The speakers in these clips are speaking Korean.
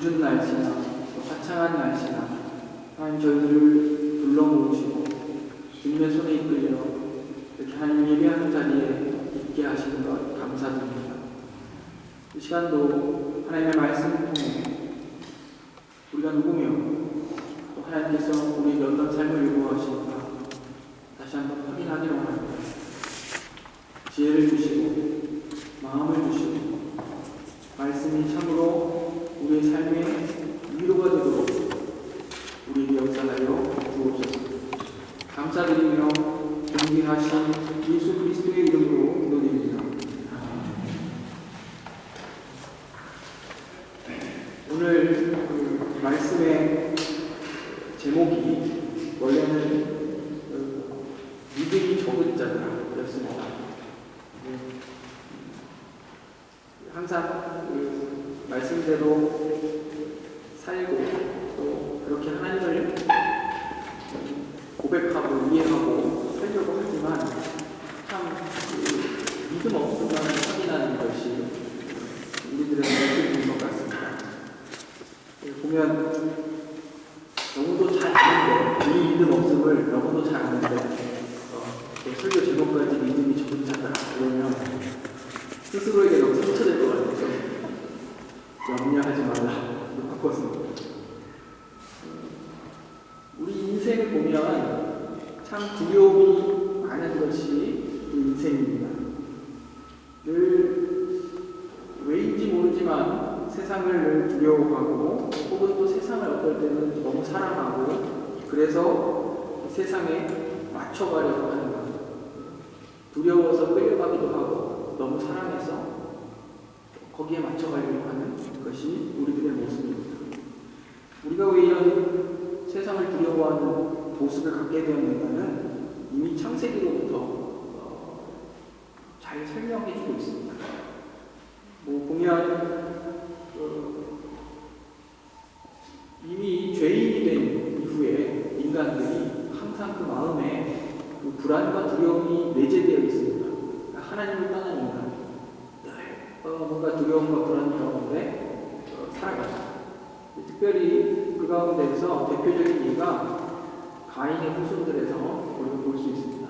궂은 날씨나 화창한 날씨나 하나님 저희들을 불러 모으시고 주님의 손에 이끌려 이렇게 하나님 예배하는 자리에 있게 하시는 것 감사드립니다. 이 시간도 하나님의 말씀을 통해 우리가 누구며 또 하나님께서 우리에게 어떤 삶을 요구하시는가 다시 한번 확인하기로 합니다. 지혜를 주시고 마음을 주시고 말씀이 참으로 우리의 삶에 위로가 되도록 우리에게 역사하여 주옵소서. 감사드리며 존귀하신 예수 그리스도의 이름으로 기도드립니다. 오늘 그 말씀의 제목이 원래는 믿음이 적은 자들이었습니다. 항상 그 말씀대로 살고 또 그렇게 하나님을 고백하고 이해하고 살려고 하지만 참 믿음 없음을 확인하는 것이 우리들의 모습인 것 같습니다. 보면 너무도 잘 아는데 이 믿음 없음을 너무도 잘 아는데 설교 제목까지 믿음이 적은 자다 그러면 스스로에게 너무 상처될 것 같아서 염려하지 말라 바꿨습니다. 우리 인생을 보면 참 두려움이 많은 것이 인생입니다. 늘 왜인지 모르지만 세상을 늘 두려워하고 혹은 또 세상을 어떨 때는 너무 사랑하고 그래서 세상에 맞춰가려고 하는 것. 두려워서 끌려가기도 하고 너무 사랑해서 거기에 맞춰가려고 하는 것이 우리들의 모습입니다. 우리가 왜 이런 세상을 두려워하는 모습을 갖게 되었는가는 이미 창세기로부터 잘 설명해주고 있습니다. 보면 이미 죄인이 된 이후에 인간들이 항상 그 마음에 그 불안과 두려움이 내재되어 있습니다. 하나님을 떠난 인간 뭔가 두려움과 불안 가운데 살아갑니다. 특별히 그 가운데서 대표적인 예가 가인의 후손들에서 우리가 볼 수 있습니다.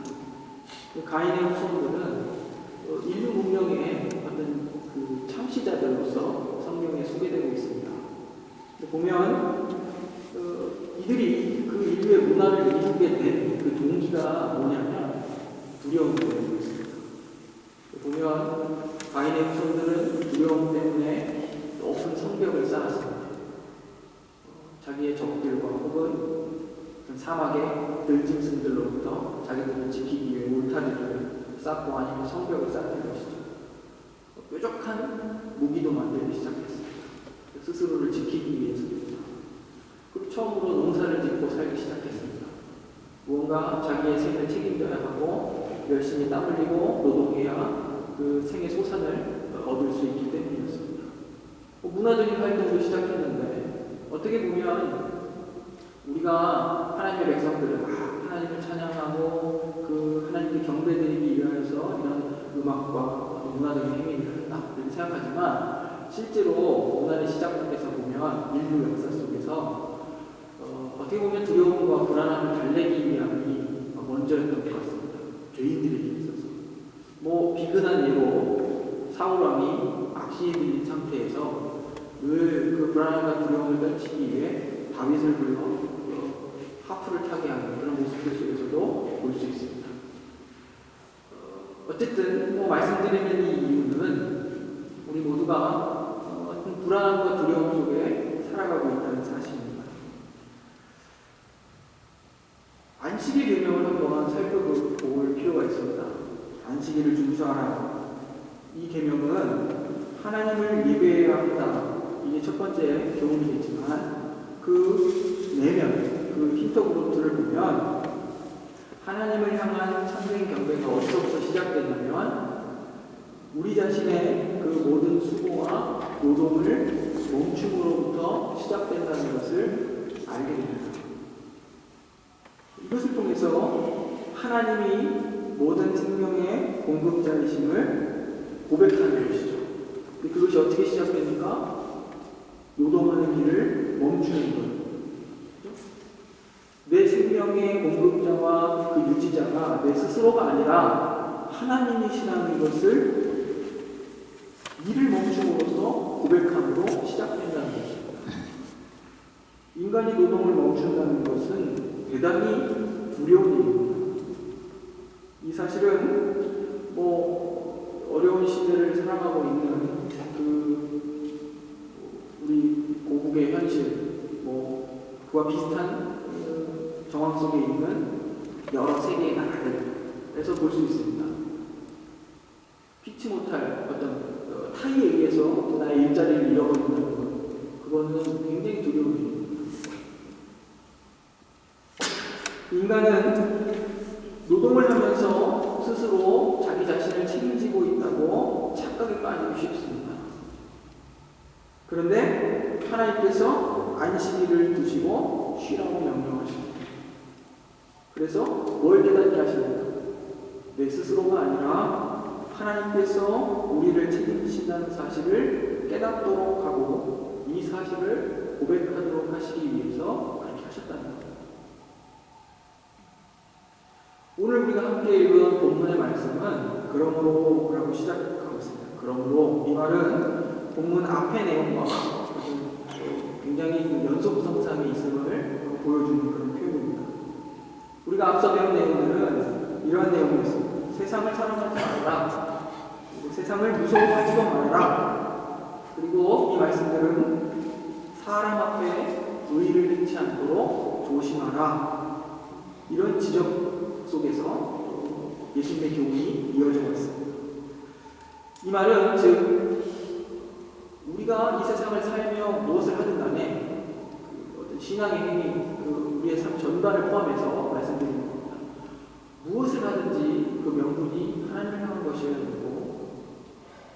가인의 후손들은 인류 문명의 어떤 그 창시자들로서 성경에 소개되고 있습니다. 보면 이들이 그 인류의 문화를 이루게 된 그 동기가 뭐냐면 두려움 때문에 있습니다. 보면 가인의 후손들은 두려움 때문에 높은 성벽을 쌓았습니다. 자기의 적들과 혹은 사막의 들짐승들로부터 자기들을 지키기 위해 울타리를 쌓고 아니면 성벽을 쌓는 것이죠. 뾰족한 무기도 만들기 시작했습니다. 스스로를 지키기 위해서입니다. 그리고 처음으로 농사를 짓고 살기 시작했습니다. 무언가 자기의 생을 책임져야 하고 열심히 땀 흘리고 노동해야 그 생의 소산을 얻을 수 있기 때문이었습니다. 문화적인 활동도 시작했는데 어떻게 보면 우리가 하나님의 백성들은 하나님을 찬양하고 그 하나님께 경배드리기 위하여서 이런 음악과 문화적인 행위를 한다 이렇게 생각하지만 실제로 문화의 시작부터 보면 인류 역사 속에서 어떻게 보면 두려움과 불안함을 달래기 위함이 먼저였던 것 같습니다. 죄인들에게 있어서 비근한 예로 사울왕이 악시에 들린 상태에서 늘 그 불안함과 두려움을 떨치기 위해 다윗을 불러 하프를 타게 하는 그런 모습들 속에서도 볼 수 있습니다. 어쨌든 말씀드리는 이 이유는 우리 모두가 어떤 불안함과 두려움 속에 살아가고 있다는 사실입니다. 안식일 계명을 한번 살펴볼 필요가 있습니다. 안식일을 준수하라. 이 계명은 하나님을 예배해야 한다. 이게 첫 번째 교훈이겠지만 그 내면, 그 힌트그루트를 보면 하나님을 향한 참된 경배가 어디서부터 시작되냐면 우리 자신의 그 모든 수고와 노동을 멈춤으로부터 시작된다는 것을 알게 됩니다. 이것을 통해서 하나님이 모든 생명의 공급자이심을 고백하는 것이죠. 그것이 어떻게 시작됩니까? 노동하는 길을 멈추는 것. 내 생명의 공급자와 그 유지자가 내 스스로가 아니라 하나님이시라는 것을 일을 멈춤으로써 고백함으로 시작된다는 것입니다. 인간이 노동을 멈춘다는 것은 대단히 두려운 일입니다. 이 사실은 어려운 시대를 살아가고 있는 우리 고국의 현실, 그와 비슷한 정황 속에 있는 여러 세계의 나라들에서 볼 수 있습니다. 피치 못할 어떤 타의에 의해서 나의 일자리를 잃어버린다는 것, 그거는 굉장히 두려운 일입니다. 인간은 노동을 하면서 스스로 자기 자신을 책임지고 있다고 착각에 빠지기 쉽습니다. 그런데 하나님께서 안식일을 두시고 쉬라고 명령하십니다. 그래서 뭘 깨닫게 하십니까? 내 스스로가 아니라 하나님께서 우리를 책임지신다는 사실을 깨닫도록 하고 이 사실을 고백하도록 하시기 위해서 그렇게 하셨다는 겁니다. 오늘 우리가 함께 읽은 본문의 말씀은 그러므로 라고 시작하고 있습니다. 그러므로 이 말은 본문 앞의 내용과 굉장히 연속성상이 있음을 보여주는 그런 표현입니다. 우리가 앞서 배운 내용들은 이러한 내용이었습니다. 세상을 사랑하지 말아라. 세상을 무서워하지도 말아라. 그리고 이 말씀들은 사람 앞에 의의를 잃지 않도록 조심하라. 이런 지적 속에서 예수님의 교훈이 이어져 왔습니다. 이 말은 즉 우리가 이 세상을 살며 무엇을 하든 간에 어떤 신앙의 행위, 우리의 삶 전반을 포함해서 말씀드리는 겁니다. 무엇을 하든지 그 명분이 하나님을 향한 것이어야 되고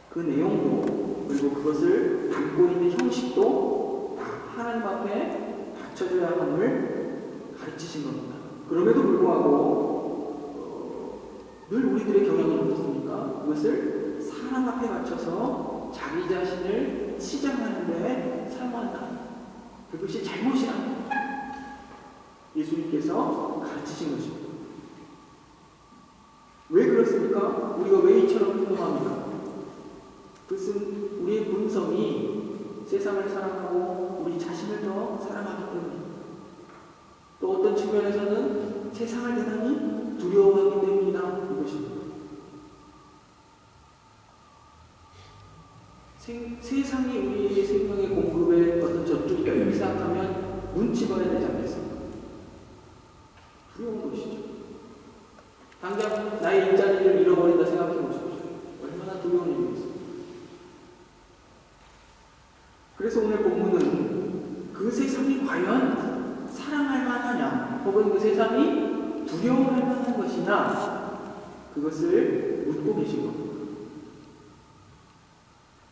그 내용도 그리고 그것을 담고 있는 형식도 다 하나님 앞에 바쳐져야 함을 가르치신 겁니다. 그럼에도 불구하고 늘 우리들의 경향이 어떻습니까? 그것을 사랑 앞에 바쳐서 자기 자신을 치장하는 데 사용한다. 그것이 잘못이라는 예수님께서 가르치신 것입니다. 왜 그렇습니까? 우리가 왜 이처럼 행동합니까? 그것은 우리의 본성이 세상을 사랑하고 우리 자신을 더 사랑하기 때문입니다. 또 어떤 측면에서는 세상을 대단히 두려워하기 때문이다. 이것입니다. 세상이 우리의 생명의 공급에 어떤 저쪽이다 이렇게 생각하면 눈치 봐야 되지 않겠습니까? 두려운 것이죠. 당장 나의 일자리를 잃어버린다 생각해 보십시오. 얼마나 두려운 일이겠습니까? 그래서 오늘 본문은 그 세상이 과연 사랑할 만하냐 혹은 그 세상이 두려워할 만한 것이냐 그것을 묻고 계신 겁니다.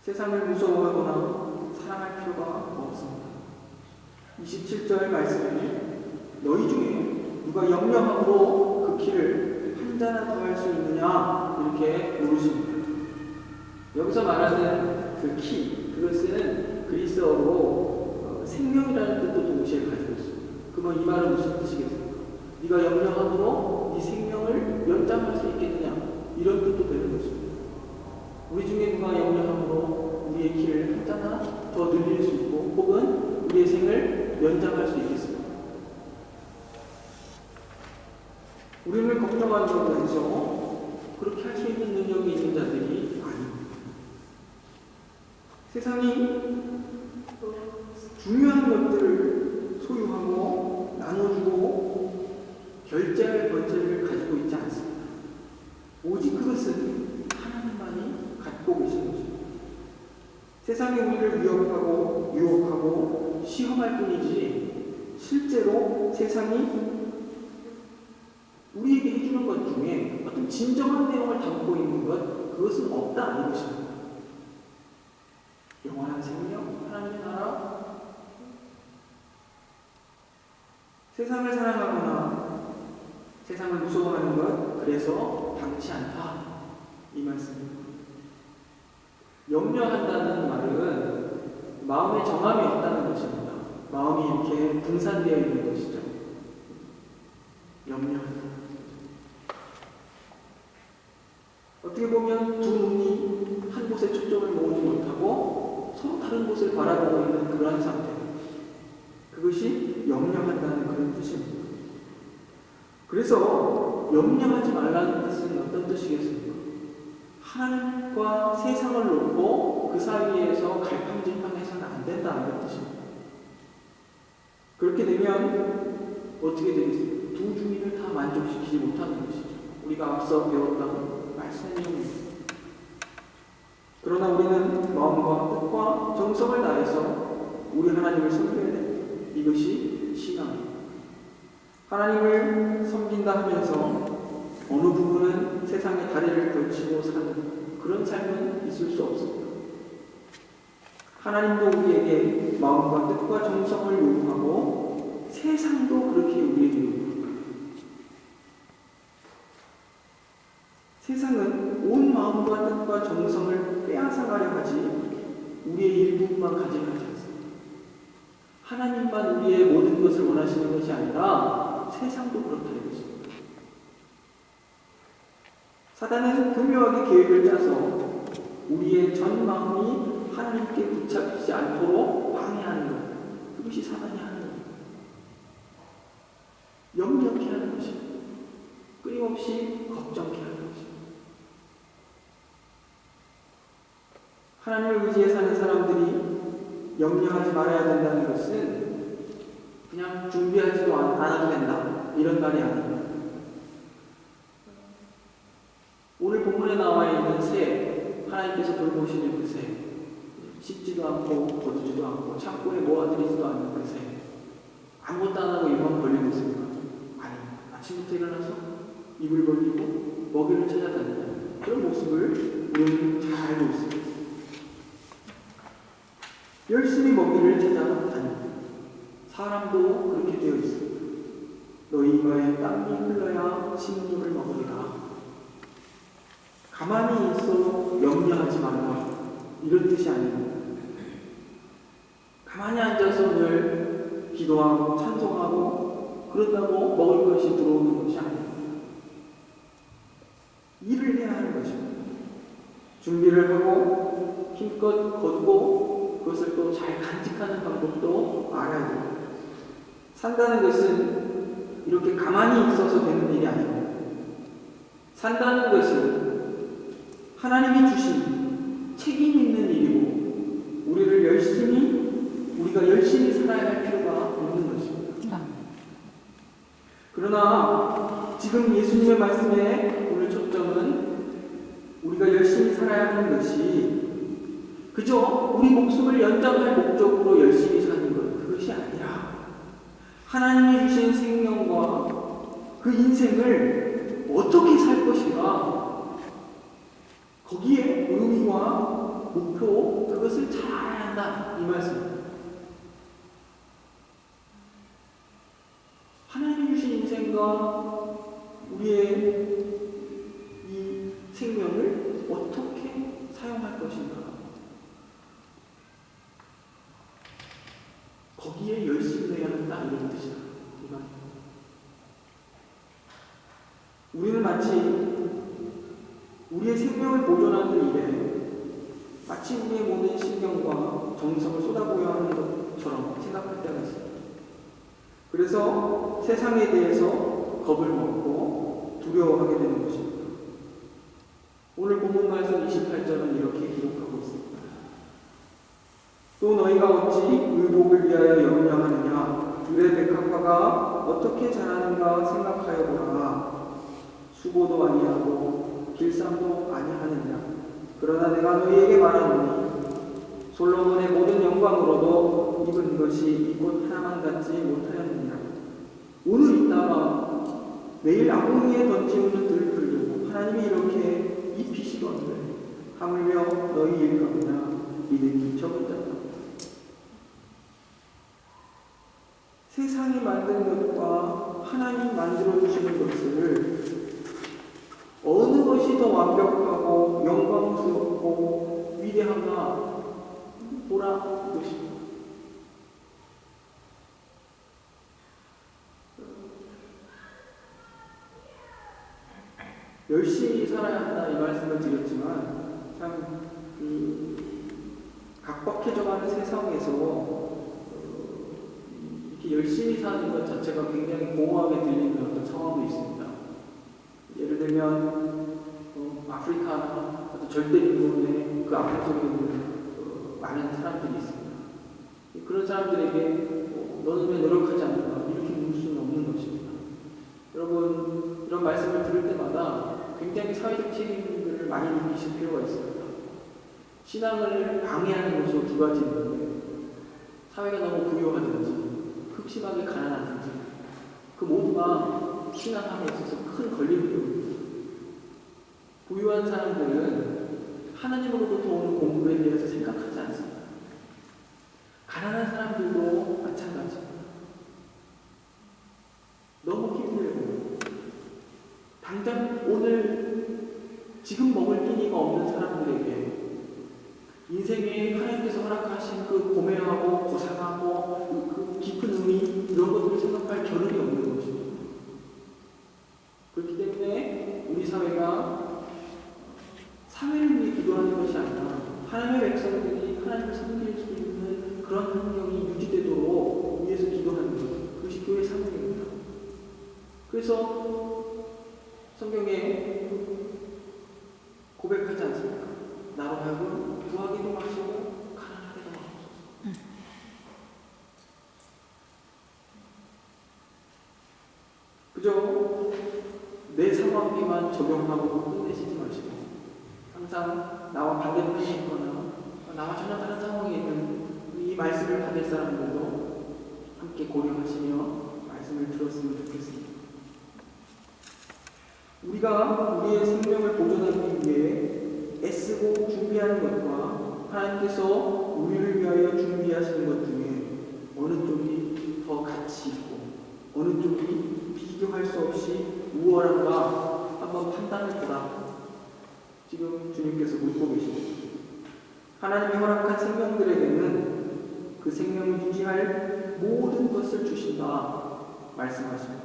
세상을 무서워하거나 사랑할 필요가 없습니다. 27절 말씀에 너희 중에 누가 염려함으로 그 키를 한 자나 더 할 수 있느냐 이렇게 물으십니다. 여기서 말하는 그 키, 그것은 그리스어로 생명이라는 뜻도 동시에 가지고 있습니다. 그러면 이 말은 무슨 뜻이겠습니까? 네가 염려함으로 네 생명을 연장할 수 있겠느냐 이런 뜻도 되는 것입니다. 우리 중에 누가 염려함으로 우리의 키를 한 자나 더 늘릴 수 있고 혹은 우리의 생을 연장할 수 있겠습니다. 우리를 걱정한다고 해서 그렇게 할 수 있는 능력이 있는 자들이 아닙니다. 세상이 중요한 것들을 소유하고 나눠주고 결제할 권세를 가지고 있지 않습니다. 오직 그것은 하나님만이 갖고 계신 것입니다. 세상이 우리를 위협하고 유혹하고 시험할 뿐이지 실제로 세상이 우리에게 해주는 것 중에 어떤 진정한 내용을 담고 있는 것 그것은 없다 이것입니다. 영원한 생명, 하나님의 나라, 세상을 사랑하거나 세상을 무서워하는 것 그래서 당치 않다 이 말씀입니다. 염려한다는 말은 마음에 정함이 없다는 것입니다. 마음이 이렇게 분산되어 있는 것이죠. 염려한다. 어떻게 보면 두 눈이 한 곳에 초점을 모으지 못하고 서로 다른 곳을 바라보고 있는 그러한 상태. 그것이 염려한다는 그런 뜻입니다. 그래서 염려하지 말라는 뜻은 어떤 뜻이겠습니까? 하나님과 세상을 놓고 그 사이에서 갈팡질팡해서는 안 된다 이런 뜻입니다. 그렇게 되면 어떻게 되겠습니까? 두 주민을 다 만족시키지 못하는 것이죠. 우리가 앞서 배웠던 말씀의 내용입니다. 그러나 우리는 마음과 뜻과 정성을 다해서 우리 하나님을 섬겨야 됩니다. 이것이 신앙입니다. 하나님을 섬긴다 하면서 어느 부분은 세상에 다리를 걸치고 사는 그런 삶은 있을 수 없습니다. 하나님도 우리에게 마음과 뜻과 정성을 요구하고 세상도 그렇게 우리에게 요구합니다. 세상은 온 마음과 뜻과 정성을 빼앗아가려 하지 우리의 일부분만 가지려 하지 않습니다. 하나님만 우리의 모든 것을 원하시는 것이 아니라 세상도 그렇다는 것입니다. 사단은 교묘하게 계획을 짜서 우리의 전 마음이 하나님께 붙잡히지 않도록 방해하는 것. 그것이 사단이 하는 겁니다. 염려케 하는 것입니다. 끊임없이 걱정케 하는 것입니다. 하나님을 의지해 사는 사람들이 염려하지 말아야 된다는 것은 그냥 준비하지도 않아도 된다 이런 말이 아닙니다. 오늘 본문에 나와 있는 새, 하나님께서 돌보시는 그 새, 씹지도 않고 거두지도 않고 창고에 모아들이지도 않는 그 새, 아무것도 안 하고 입만 벌리고 있습니다. 아니, 아침부터 일어나서 입을 벌리고 먹이를 찾아다니는 그런 모습을 우리는 잘 알고 있습니다. 열심히 먹이를 찾아다닙니다. 사람도 그렇게 되어 있습니다. 너희 이마에 땀이 흘러야 식물을 먹으리라. 가만히 있어 염려하지 말라. 이런 뜻이 아닙니다. 가만히 앉아서 늘 기도하고 찬송하고 그런다고 먹을 것이 들어오는 것이 아닙니다. 일을 해야 하는 것입니다. 준비를 하고 힘껏 거두고 그것을 또 잘 간직하는 방법도 알아야 됩니다. 산다는 것은 이렇게 가만히 있어서 되는 일이 아닙니다. 산다는 것은 하나님이 주신 책임 있는 일이고 우리가 열심히 살아야 할 필요가 없는 것입니다. 그러나 지금 예수님의 말씀에 오늘 초점은 우리가 열심히 살아야 하는 것이 그저 우리 목숨을 연장할 목적으로 열심히 사는 것, 그것이 아니라 하나님이 주신 생명과 그 인생을 어떻게 살 것인가, 거기에 의미와 목표, 그것을 잘 알아야 한다, 이 말씀입니다. 하나님이 주신 인생과 우리의 이 생명을 어떻게 사용할 것인가, 거기에 열심히 해야 한다 이런 뜻이다. 우리는 마치 우리의 생명을 보존하는 일에 마치 우리의 모든 신경과 정성을 쏟아부어야 하는 것처럼 생각할 때가 있습니다. 그래서 세상에 대해서 겁을 먹고 두려워하게 되는 것입니다. 오늘 본문 말씀 28절은 이렇게 기록하고 있습니다. 또 너희가 어찌 의복을 위하여 염려하느냐? 들의 백합화가 어떻게 자라는가 생각하여 보라. 수고도 아니하고 길쌈도 아니하느냐? 그러나 내가 너희에게 말하노니 솔로몬의 모든 영광으로도 입은 것이 이 꽃 하나만 같지 못하였느냐? 오늘 있다가 내일 아궁이에 던지우는 들풀도 하나님이 이렇게 입히시거늘 하물며 너희 일감이나 믿음이 적은다. 세상이 만든 것과 하나님 만들어주시는 것을 어느 것이 더 완벽하고 영광스럽고 위대한가 보라 이것입니다. 열심히 살아야 한다 이 말씀을 드렸지만 참 각박해져가는 세상에서 이렇게 열심히 사는 것 자체가 굉장히 공허하게 들리는 어떤 상황도 있습니다. 예를 들면 아프리카나 어떤 절대인권의 그 아픔 속에 있는 많은 사람들이 있습니다. 그런 사람들에게 너는 왜 노력하지 않는가 이렇게 묻을 수는 없는 것입니다. 여러분 이런 말씀을 들을 때마다 굉장히 사회적 책임을 많이 느끼실 필요가 있습니다. 신앙을 방해하는 요소 두 가지 있는데 사회가 너무 부유하든지 극심하게 가난하든지 그 모두가 신앙함에 있어서 큰 걸림돌입니다. 부유한 사람들은 하나님으로부터 오는 공급에 대해서 생각하지 않습니다. 가난한 사람들도 마찬가지입니다. 너무 힘들고 당장 오늘 지금 먹을 끼니가 없는 사람들에게 인생에 하나님께서 허락하신 그 고매하고 고상하고 그 깊은 의미 이런 것들을 생각할 겨를이 없는 것입니다. 그렇기 때문에 우리 사회가 사회를 위해 기도하는 것이 아니라 하나님의 백성들이 하나님을 섬길 수 있는 그런 환경이 유지되도록 위해서 기도하는 것, 그것이 교회의 사명입니다. 그래서 성경에 고백하지 않습니까? 나로 하여금 구하기도 하시고 가난하게도 하옵소서. 그저 내 상황에만 적용하고 끝내시지 마시고 항상 나와 반대편에 있거나 나와 전혀 다른 상황에 있는 이 말씀을 받을 사람들도 함께 고려하시며 말씀을 들었으면 좋겠습니다. 우리가 우리의 생명을 보존하기 위해 애쓰고 준비하는 것과 하나님께서 우리를 위하여 준비하시는 것 중에 어느 쪽이 더 가치 있고 어느 쪽이 비교할 수 없이 우월한가 한번 판단해 보라. 지금 주님께서 묻고 계십니다. 하나님이 허락한 생명들에게는 그 생명을 유지할 모든 것을 주신다 말씀하십니다.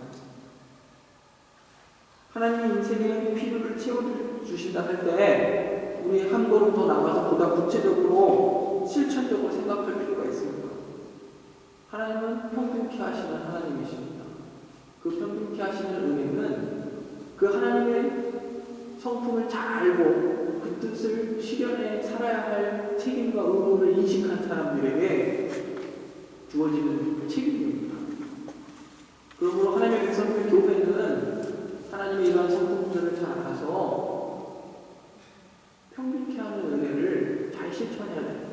하나님이 인생의 필요를 채워주신다 할 때 우리 한 걸음 더 나가서 보다 구체적으로 실천적으로 생각할 필요가 있습니다. 하나님은 평균케 하시는 하나님이십니다. 그 평균케 하시는 은혜는 그 하나님의 성품을 잘 알고 그 뜻을 실현해 살아야 할 책임과 의무를 인식한 사람들에게 주어지는 책임입니다. 그러므로 하나님의 백성들 교회는 하나님의 이러한 성품들을 잘 알아서 평균케 하는 은혜를 잘 실천해야 됩니다.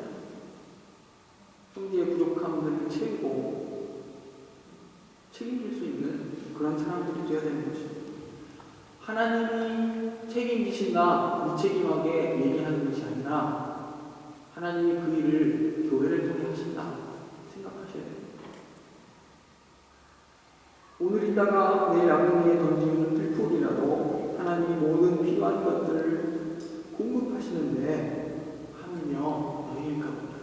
형제의 부족함들을 채우고 책임질 수 있는 그런 사람들이 되어야 되는 것입니다. 하나님이 책임지신다 무책임하게 얘기하는 것이 아니라 하나님이 그 일을 교회를 통해 하신다 생각하셔야 됩니다. 오늘 있다가 내일 아궁이에 던지는 들풀이라도 하나님이 모든 필요한 것들을 공급하시는데 하물며 너희일까 보다.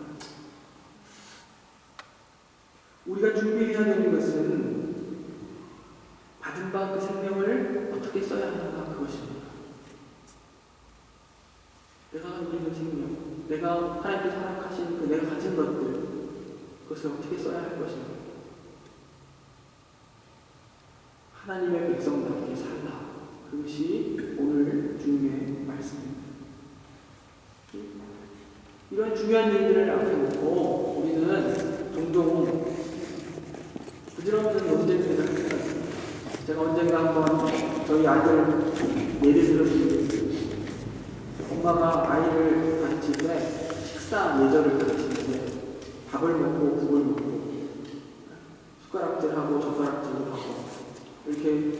우리가 준비해야 되는 것은 받은 바 그 생명을 어떻게 써야 하는가 그것입니다. 내가 누리는 생명, 내가 하나님께서 허락하신 그 내가 가진 것들 그것을 어떻게 써야 할 것인가. 하나님의 백성답게 살라. 그것이 오늘 주님의 말씀입니다. 이런 중요한 일들을 앞에 놓고 우리는 종종 부질없는 논쟁들을 하게 됩니다. 제가 언젠가 한번 저희 아들 예를 들어드리겠습니다. 엄마가 아이를 가르칠 때 식사 예절을 가르치는데 밥을 먹고 국을 먹고 숟가락질하고 젓가락질하고 이렇게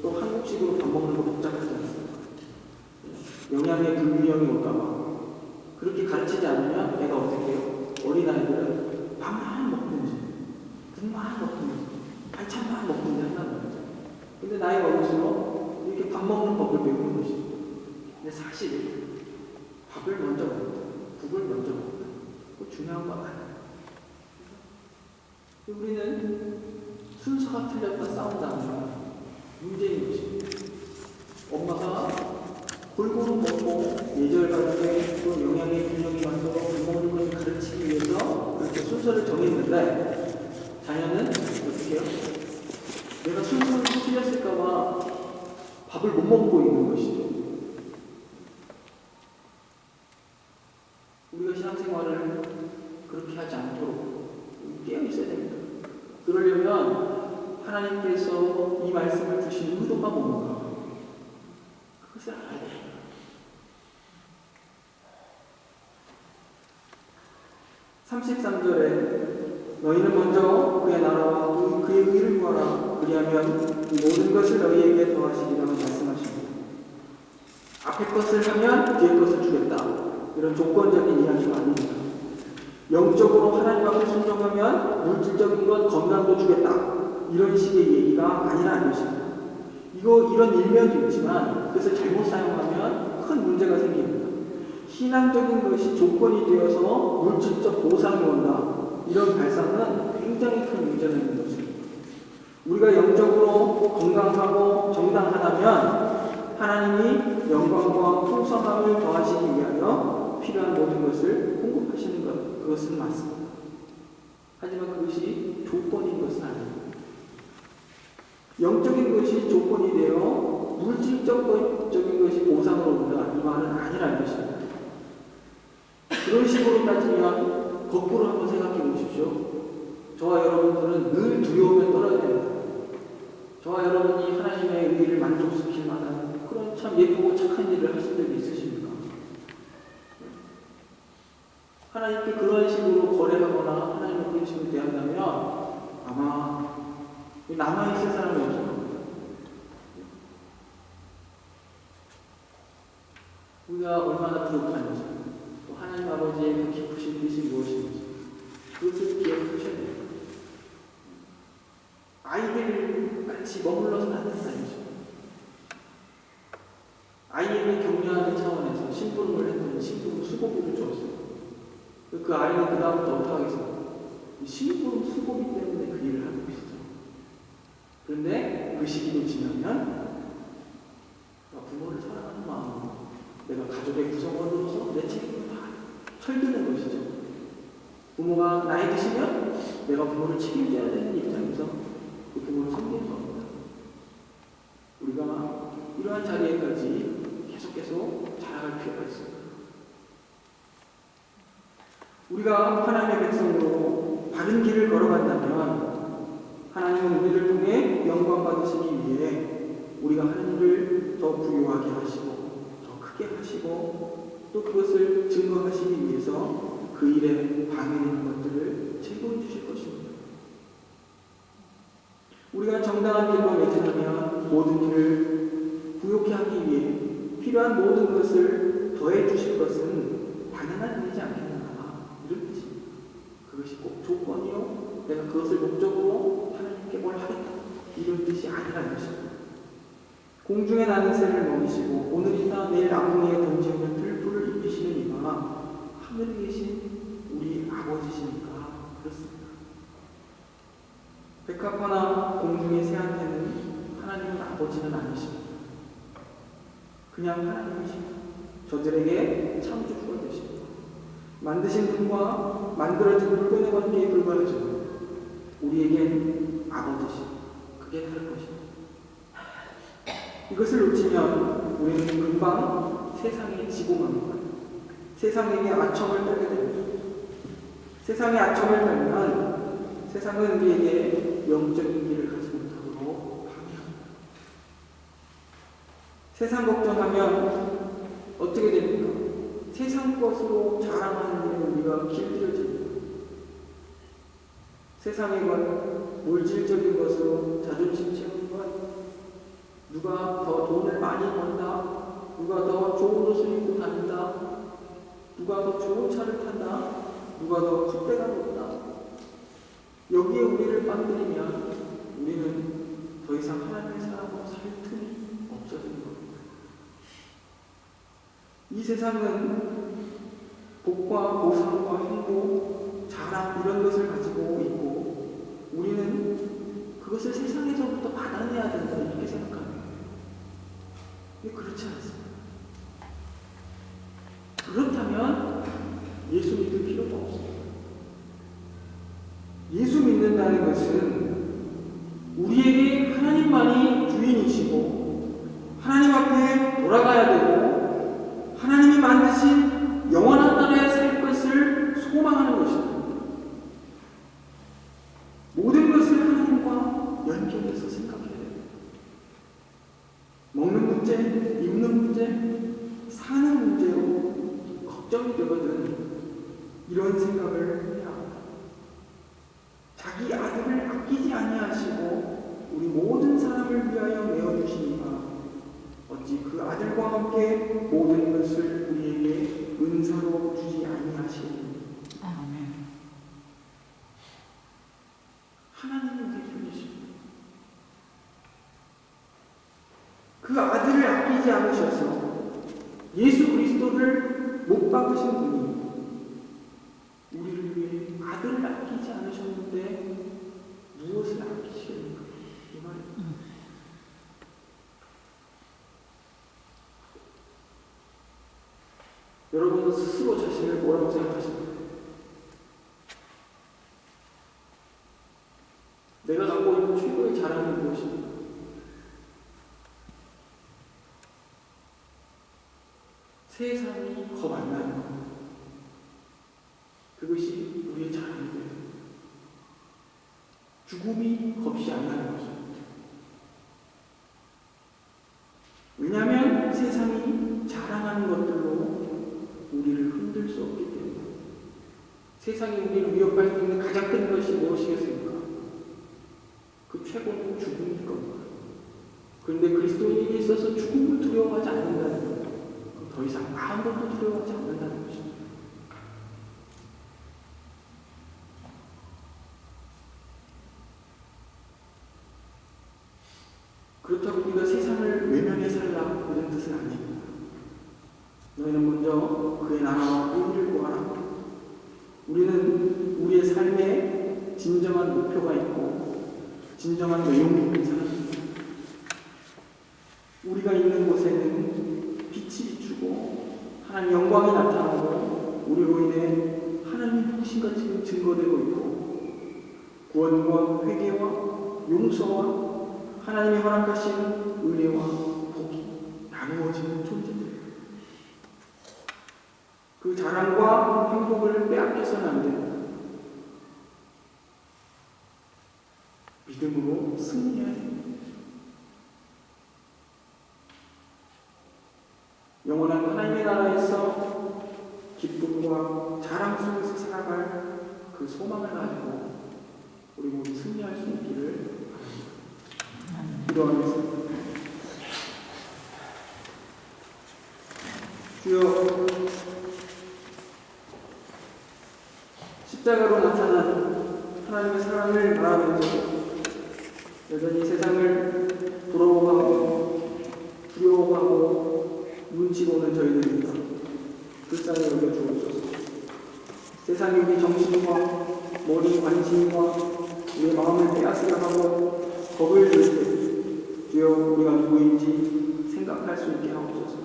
또 한국식으로 밥 먹는 거 복잡하지 않습니까? 영양의 불균형이 올까봐 그렇게 가르치지 않으면 애가 어떻게 해요? 어린아이들은 밥만 먹든지 국만 먹든지 반찬만 먹든지 한단 말이죠. 근데 나이가 어릴수록 이렇게 밥 먹는 법을 배우는 것이죠. 근데 사실 밥을 먼저 먹다, 국을 먼저 먹다, 중요한 건 아니에요. 우리는 순서가 틀렸다 싸운다는 문제인 것입니다. 엄마가 골고루 먹고 예절바르게 또 영양의 균형이 맞도록 먹는 것을 가르치기 위해서 그렇게 순서를 정했는데 자녀는 어떻게 해요? 내가 순서를 틀렸을까봐 밥을 못 먹고 있는 것이죠. 우리가 신앙생활을 그렇게 하지 않도록 깨어 있어야 됩니다. 그러려면 하나님께서 이 말씀을 주신 의도가 뭔가 그것을 알아야 돼요. 너희는 먼저 그의 나라와 그의 의를 구하라. 그리하면 모든 것을 너희에게 더하시리라고 말씀하십니다. 앞에 것을 하면 뒤에 것을 주겠다. 이런 조건적인 이야기가 아닙니다. 영적으로 하나님 앞에 순종하면 물질적인 것, 건강도 주겠다. 이런 식의 얘기가 아니라는 것입니다. 이런 일면도 있지만 그것을 잘못 사용하면 큰 문제가 생깁니다. 신앙적인 것이 조건이 되어서 물질적 보상이 온다. 이런 발상은 굉장히 큰 문제가 있는 것입니다. 우리가 영적으로 건강하고 정당하다면 하나님이 영광과 풍성함을 더하시기 위하여 필요한 모든 것을 공급하시는 것, 그것은 맞습니다. 하지만 그것이 조건인 것은 아닙니다. 영적인 것이 조건이 되어 물질적인 것이 보상으로 온다. 이 말은 아니라는 것입니다. 그런 식으로 따지면 거꾸로 한번 생각해 보십시오. 저와 여러분들은 늘 두려움에 떨어야 됩니다. 저와 여러분이 하나님의 의를 만족시킬 만한 그런 참 예쁘고 착한 일을 하신 적이 있으십니까? 하나님께 그런 식으로 거래하거나 하나님을 그런 식으로 대한다면 아마 남아있을 사람이 없을 겁니다. 우리가 얼마나 부족한지, 또 하나님 아버지의 그 기쁘신 뜻이 무엇인지 그것을 기억하셔야 됩니다. 아이들 같이 머물러서는 안 된다는 것입니다. 아이에게 격려하는 차원에서 심부름을 했더니 심부름 수고비를 줬어요. 그 아이는 그 다음부터 어떻게 하겠습니까? 심부름 수고비 때문에 그 일을 하고 계시죠. 그런데 그 시기도 지나면 부모를 사랑하는 마음으로 내가 가족의 구성원으로서 내 책임을 다 철드는 것이죠. 부모가 나이 드시면 내가 부모를 책임져야 되는 입장에서 그 부모를 섬기는 겁니다. 우리가 이러한 자리에까지 계속 자라갈 필요가 있습니다. 우리가 하나님의 백성으로 바른 길을 걸어간다면 하나님은 우리를 통해 영광 받으시기 위해 우리가 하는 일을 더 부유하게 하시고 더 크게 하시고 또 그것을 증거하시기 위해서 그 일에 방해되는 것들을 제공해 주실 것입니다. 우리가 정당한 길로 매진하면 모든 일을 부욕해 하기 위해 필요한 모든 것을 더해 주실 것은 당연한 일이지 않겠는가 이런 뜻입니다. 그것이 꼭 조건이요 내가 그것을 목적으로 하나님께 뭘 하겠다 이런 뜻이 아니라는 것입니다. 공중에 나는 새를 먹이시고 오늘이나 내일 아궁이에 던지는 들불을 입히시는 이가 하늘에 계신 우리 아버지시니까 그렇습니다. 백합화나 공중의 새한테는 하나님은 아버지는 아니십니다. 그냥 하나님이십니다. 저들에게 창조주가 되십니다. 만드신 분과 만들어진 물건의 관계에 불과하지만 우리에겐 아버지십니다. 그게 다른 것입니다. 이것을 놓치면 우리는 금방 세상에 지고 맙니다. 세상에게 아첨을 떨게 됩니다. 세상에 아첨을 떨면 세상은 우리에게 영적인 길을 가지 못하도록 방해합니다. 세상 걱정하면 어떻게 됩니까? 세상 것으로 자랑하는 일에 우리가 길들여집니다. 세상의 것, 물질적인 것으로 자존심 채우는 것, 누가 더 돈을 많이 번다, 누가 더 좋은 옷을 입고 다닌다, 누가 더 좋은 차를 탄다, 누가 더 굿배가 높다. 여기에 우리를 빠뜨리면 우리는 더 이상 하나님의 사람으로 살 틈이 없어지는 겁니다. 이 세상은 복과 보상과 행복, 자랑 이런 것을 가지고 있고 우리는 그것을 세상에서부터 받아내야 된다 이렇게 생각합니다. 근데 그렇지 않습니다. 그렇다면 예수 믿을 필요가 없습니다. 예수 믿는다는 것은 우리에게 하나님만이 주인이시고 하나님 앞에 돌아가야 되고 하나님이 만드신 영원한 나라에 살 것을 소망하는 것입니다. 모든 것을 하나님과 연결해서 생각해야 됩니다. 먹는 문제, 입는 문제, 사는 문제로 걱정이 되거든 이런 생각을 해야 합니다. 자기 아들을 아끼지 아니하시고 우리 모든 사람을 위하여 내어주시니까 어찌 그 아들과 함께 모든 것을 우리에게 은사로 주지 아니하시니. 아멘. 하나님은 우리 편이십니다. 그 아들을 아끼지 않으셔서 예수 그리스도를 못 박으신 분이 우리를 위해 아들을 아끼지 않으셨는데 무엇을 아끼시겠는가? 이 말입니다. 여러분은 스스로 자신을 뭐라고 생각하십니까? 내가 갖고 있는 최고의 자랑이 무엇입니까? 세상이 겁 안 나는 것. 그것이 우리의 자랑이 돼요. 죽음이 겁이 안 나는 것입니다. 왜냐하면 세상이 자랑하는 것들로 우리를 흔들 수 없기 때문에. 세상이 우리를 위협할 수 있는 가장 큰 것이 무엇이겠습니까? 그 최고는 죽음일 겁니다. 그런데 그리스도인에게 있어서 죽음을 두려워하지 않는다는 것. 더 이상 아무것도 두려워하지 않는다는 것입니다. 그렇다고 우리가 세상을 외면해 살라 그런 뜻은 아닙니다. 너희는 먼저 그의 나라와 의를 구하라. 우리는 우리의 삶에 진정한 목표가 있고 진정한 내용이 있는 사람입니다. 우리가 있는 곳에는 빛이 비추고 하나님 영광이 나타나고 우리로 인해 하나님이 누구신가 지금 증거되고 있고 구원과 회개와 용서와 하나님이 허락하신 은혜와 복이 나누어지는 존재들이에요. 그 자랑과 행복을 빼앗겨서는 안 됩니다. 믿음으로 승리해야 됩니다. 영원한 하나님의 나라에서 기쁨과 자랑 속에서 살아갈 그 소망을 가지고 우리 모두 승리할 수 있기를 바랍니다. 기도하겠습니다. 주여, 십자가로 나타난 하나님의 사랑을 바라면서 여전히 세상을 부러워하고 두려워하고 눈치 보는 저희들입니다. 불쌍히 여겨 주옵소서. 세상이 우리 정신과 머리 관심과 우리의 마음을 빼앗으려 하고 겁을 줄 때 주여 우리가 누구인지 생각할 수 있게 하옵소서.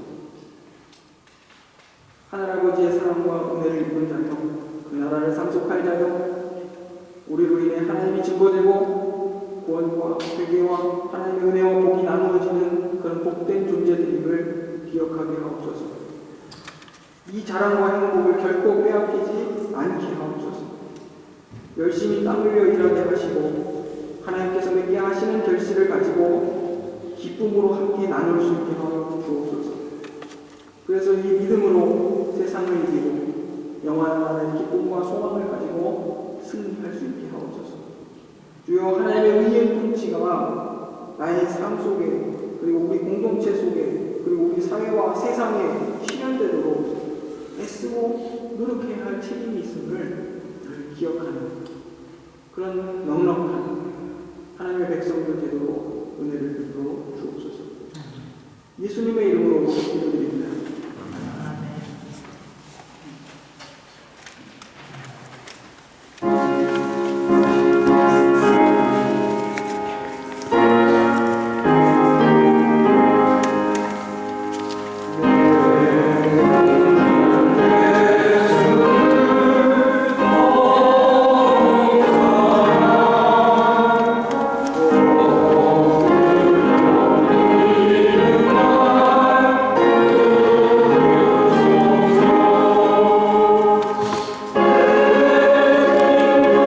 하늘아버지의 사랑과 은혜를 입은 자여 그 나라를 상속할 자여 우리로 인해 하나님이 증거되고 구원과 회개와 하나님의 은혜와 복이 나누어지는 그런 복된 존재들임을 기억하게 하옵소서. 이 자랑과 행복을 결코 빼앗기지 않게 하옵소서. 열심히 땀 흘려 일하게 하시고 하나님께서 맺게 하시는 결실을 가지고 기쁨으로 함께 나눌 수 있게 하여 주옵소서. 그래서 이 믿음으로 세상을 이기고 영원한 나라의 기쁨과 소망을 가지고 승리할 수 있게 하옵소서. 주여 하나님의 의의 통치가 나의 삶 속에 그리고 우리 공동체 속에 그리고 우리 사회와 세상에 실현되도록 애쓰고 노력해야 할 책임이 있음을 늘 기억하는 그런 넉넉한 하나님의 백성들 되도록 은혜를 베풀어 주옵소서. 예수님의 이름으로 기도드립니다.